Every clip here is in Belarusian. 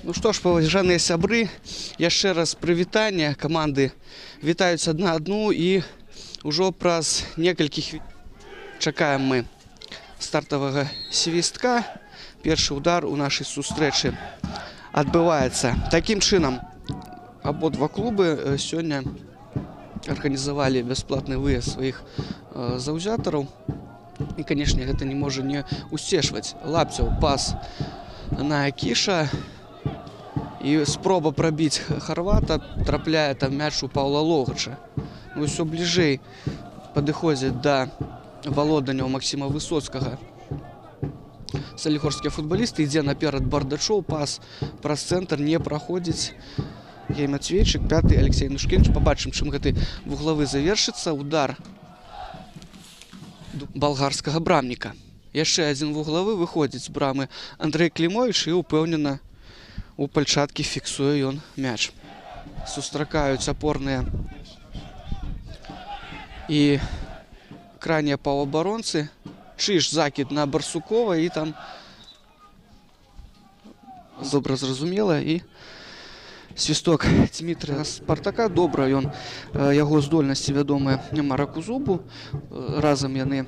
Ну што ж, паважаныя сябры, яшчэ раз прывітанне. Каманды вітаюць адна адну і ўжо праз некалькі хвілін чакаем мы стартавага свістка. Першы удар у нашай сустрэчы адбываецца. Такім чынам, абодва клубы сёння арганізавалі бясплатны выезд сваіх заўзятараў. І, канешне, гэта не можа не усцешваць. Лапцеў пас на Кіша. І спроба прабіць Харвата, трапляе там мяч у Паўла Логача. Ну, ўсё бліжэй падыходзіць да валоданняў Максіма Высоцкага. Салігорскія футбалісты, ідзе наперад Бардачоў, пас праз цэнтр не праходзіць. Гей Мацвейчык, пяты Алексей Нушкевіч. Пабачым, чым гэты вуглавы завершыцца. Удар балгарскага брамніка. Яшчэ адзін вуглавы выходзіць з брамы Андрэй Клімовіч і упэўнена у пальчаткі фіксуе ён мяч. Сустракаюць апорныя і крайнія паўабаронцы. Чыш закід на Барсукова і там добра зразумела. І свісток Дмітрыя Спартака. Добра ён, яго здольнасці вядомыя Мараку Зубу. Разам яны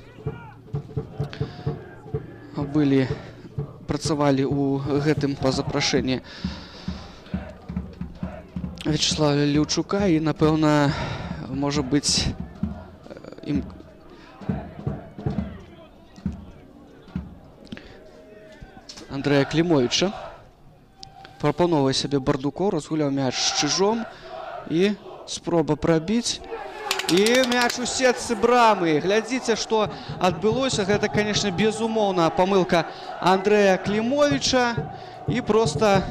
працавалі ў гэтым па запрашэнні Вячеслава Леўчука і, напэўна, можа быць ім Андрэя Клімовіча. Прапановвае сябе Бардукоў, разгуляў мяч з Чыжом і спроба прабіць. І мяч у сетцы брамы. Глядзіце, што адбылося. Гэта, канешне, безумоўна памылка Андрэя Клімовіча. І проста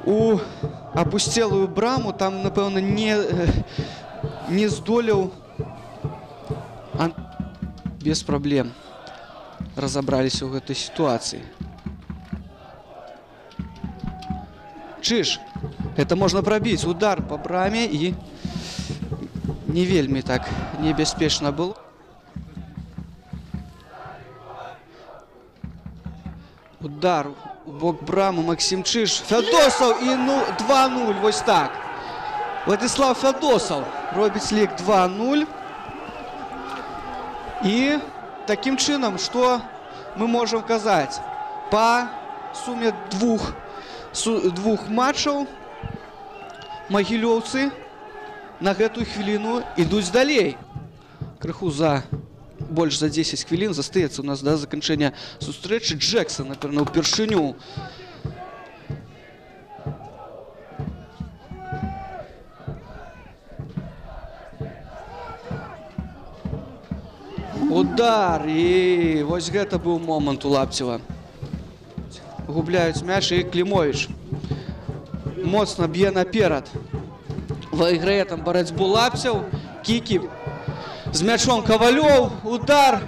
у апусцелую браму там, напэўна, не здолеў. Без праблем разабраліся ў гэтай сітуацыі. Чыж. Гэта можна прабіць. Удар па браме і не вельмі так небяспечна было. Удар у бок брамы Максім Чыж. Фядосаў і 2-0. Вось так. Владислав Фядосаў робіць лік 2-0. І такім чынам, што мы можам казаць? Па суме двух матчаў магілёўцы на гэтую хвіліну ідуць далей. Крыху больш за 10 хвілін застаецца у нас да заканчэння сустрэчы. Джексон, напэўна, упершыню удар. І вось гэта быў момант у Лапцева. Губляюць мяч і Клімовіч моцна б'е наперад. Выйграе там барацьбу Лапцеў. Кікі з мячом Кавалёў. Удар.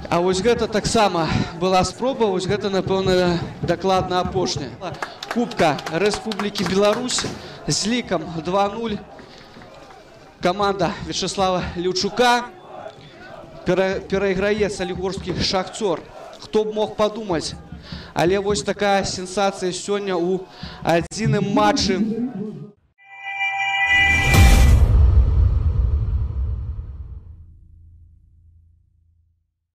А вось гэта таксама была спроба. Вось гэта, напэўна, дакладна апошняя. Кубка Рэспублікі Беларусь з лікам 2-0. Каманда Вячеслава Леўчука перайграе салігорскі Шахцёр. Хто б мог падумаць. Але вось такая сенсацыя сёння ў адзіным матчы